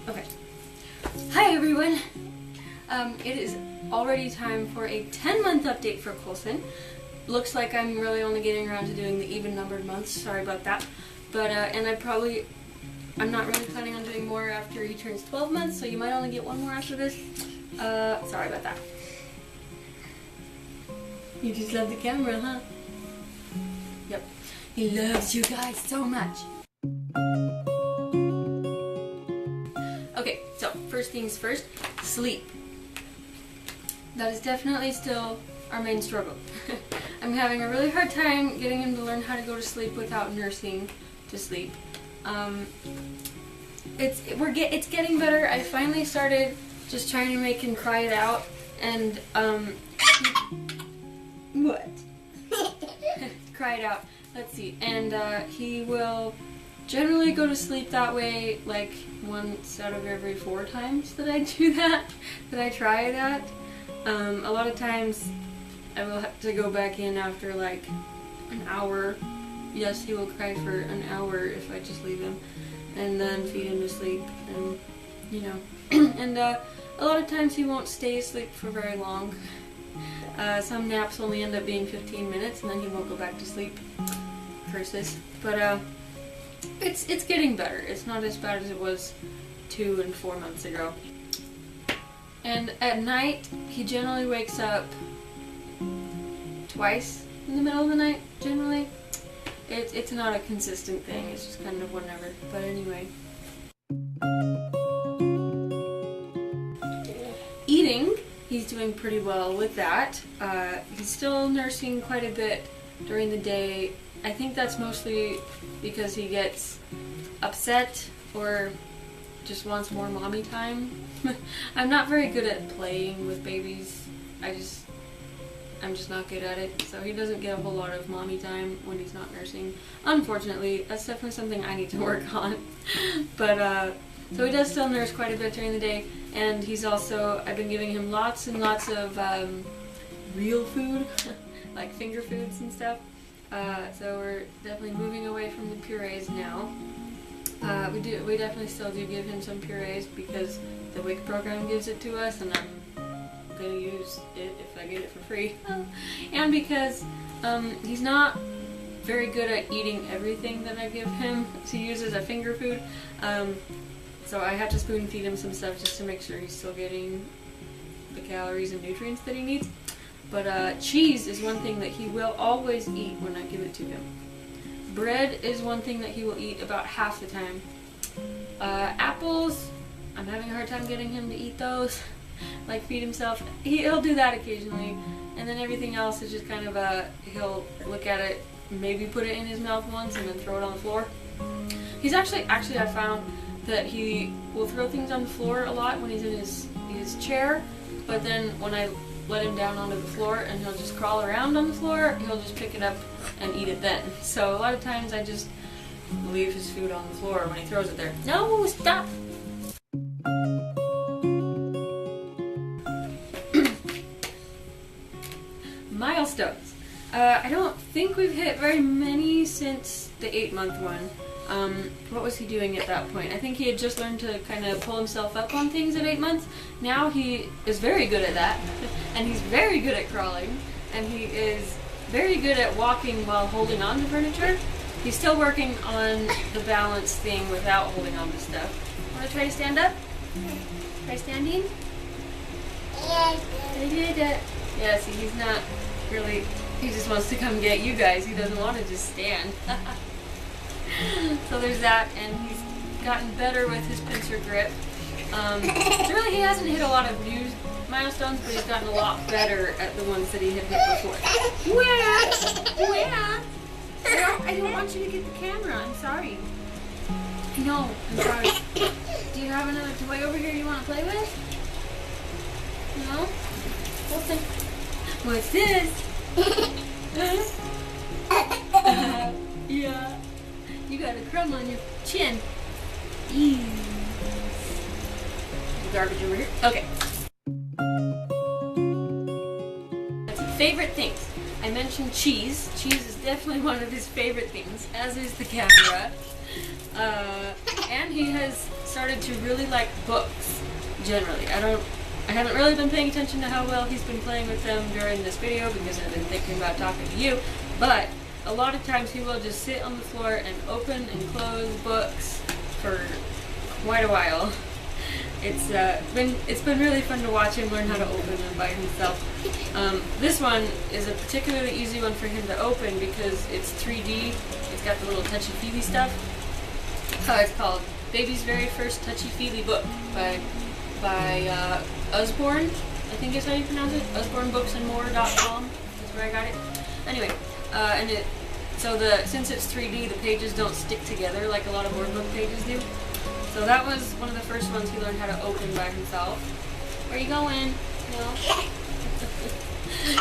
Okay. Hi everyone! It is already time for a 10-month update for Coulson. Looks like I'm really only getting around to doing the even-numbered months. Sorry about that. But, and I'm not really planning on doing more after he turns 12 months, so you might only get one more after this. Sorry about that. You just love the camera, huh? Yep. He loves you guys so much. Okay, so first things first, sleep. That is definitely still our main struggle. I'm having a really hard time getting him to learn how to go to sleep without nursing to sleep. It's getting better. I finally started just trying to make him cry it out, and what? Cry it out. Let's see. And he will generally go to sleep that way, like once out of every 4 times that I do that I try it at. A lot of times I will have to go back in after like an hour. Yes, he will cry for an hour if I just leave him, and then feed him to sleep, and you know. And a lot of times he won't stay asleep for very long. Some naps only end up being 15 minutes, and then he won't go back to sleep. Curses. But it's getting better. It's not as bad as it was 2 and 4 months ago. And at night, he generally wakes up twice in the middle of the night, generally. It's not a consistent thing, it's just kind of whenever. But anyway. Eating, he's doing pretty well with that. He's still nursing quite a bit during the day. I think that's mostly because he gets upset or just wants more mommy time. I'm not very good at playing with babies. I'm just not good at it. So he doesn't get a whole lot of mommy time when he's not nursing. Unfortunately, that's definitely something I need to work on. But so he does still nurse quite a bit during the day, and he's also, I've been giving him lots and lots of real food, like finger foods and stuff. So we're definitely moving away from the purees now. We definitely still do give him some purees because the WIC program gives it to us, and I'm gonna use it if I get it for free. And because he's not very good at eating everything that I give him to use as a finger food, so I have to spoon feed him some stuff just to make sure he's still getting the calories and nutrients that he needs. But cheese is one thing that he will always eat when I give it to him. Bread is one thing that he will eat about half the time. Apples, I'm having a hard time getting him to eat those. Like feed himself. He'll do that occasionally. And then everything else is just kind of he'll look at it, maybe put it in his mouth once and then throw it on the floor. He's actually I found that he will throw things on the floor a lot when he's in his chair, but then when I let him down onto the floor and he'll just crawl around on the floor, he'll just pick it up and eat it then. So a lot of times I just leave his food on the floor when he throws it there. No, stop! Milestones. I don't think we've hit very many since the 8-month one. What was he doing at that point? I think he had just learned to kind of pull himself up on things at 8 months. Now he is very good at that, and he's very good at crawling, and he is very good at walking while holding on to furniture. He's still working on the balance thing without holding on to stuff. Want to try to stand up? Try standing? Yes. Yeah, see, he's not really, he just wants to come get you guys. He doesn't want to just stand. So there's that, and he's gotten better with his pincer grip. Really, he hasn't hit a lot of new milestones, but he's gotten a lot better at the ones that he had hit before. Where? I don't want you to get the camera. I'm sorry. No, I'm sorry. Do you have another toy over here you want to play with? No? What's this? Yeah. You got a crumb on your chin. Ew. Garbage over here. Okay. Favorite things. I mentioned cheese. Cheese is definitely one of his favorite things, as is the camera. And he has started to really like books generally. I haven't really been paying attention to how well he's been playing with them during this video because I've been thinking about talking to you, but a lot of times he will just sit on the floor and open and close books for quite a while. It's been really fun to watch him learn how to open them by himself. This one is a particularly easy one for him to open because it's 3D. It's got the little touchy-feely stuff. It's called Baby's Very First Touchy-Feely Book by Usborne, I think is how you pronounce it. Usbornebooksandmore.com is where I got it. Anyway, since it's 3D, the pages don't stick together like a lot of board book pages do. So that was one of the first ones he learned how to open by himself. Where are you going? No.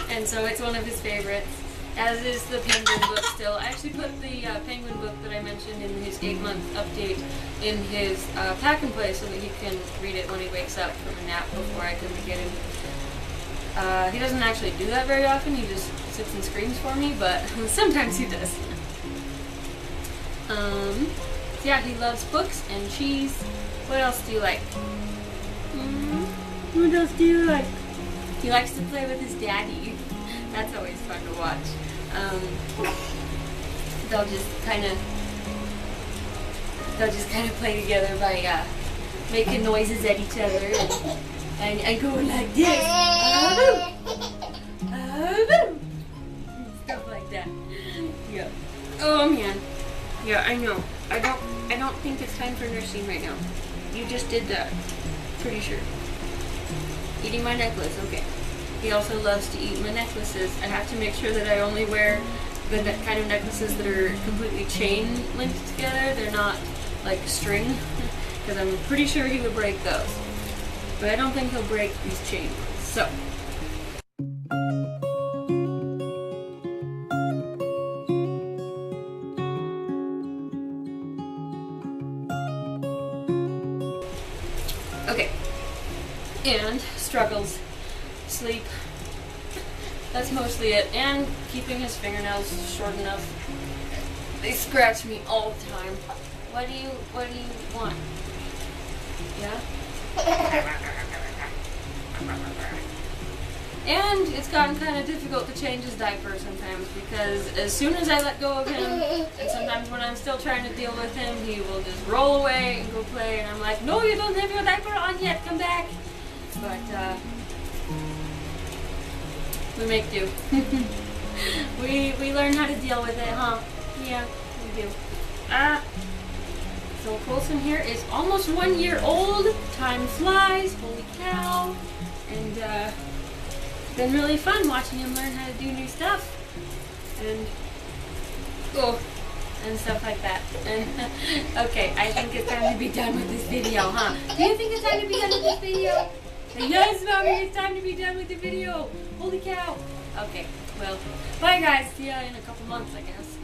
And so it's one of his favorites, as is the Penguin book still. I actually put the Penguin book that I mentioned in his 8-month update in his pack and play so that he can read it when he wakes up from a nap before I come to get him. He doesn't actually do that very often, he just sits and screams for me, but sometimes he does. Yeah, he loves books and cheese. What else do you like? What else do you like? He likes to play with his daddy. That's always fun to watch. They'll just kind of play together by making noises at each other and going like this. Stuff like that. Yeah. Oh man. Yeah, I know. I don't think it's time for nursing right now. You just did that. Pretty sure. Eating my necklace, okay. He also loves to eat my necklaces. I have to make sure that I only wear the kind of necklaces that are completely chain linked together. They're not like string, because I'm pretty sure he would break those. But I don't think he'll break these chain ones. So. Okay, and struggles, sleep, that's mostly it, and keeping his fingernails short enough. They scratch me all the time. What do you want? Yeah? And it's gotten kind of difficult to change his diaper sometimes because as soon as I let go of him, and sometimes when I'm still trying to deal with him, he will just roll away and go play, and I'm like, no, you don't have your diaper on yet, come back. But, we make do. we learn how to deal with it, huh? Yeah, we do. So Coulson here is almost 1 year old. Time flies, holy cow. And, it's been really fun watching him learn how to do new stuff and stuff like that. And okay, I think it's time to be done with this video, huh? Do you think it's time to be done with this video? Yes, Mommy, it's time to be done with the video. Holy cow. Okay, well, bye guys. See ya in a couple months, I guess.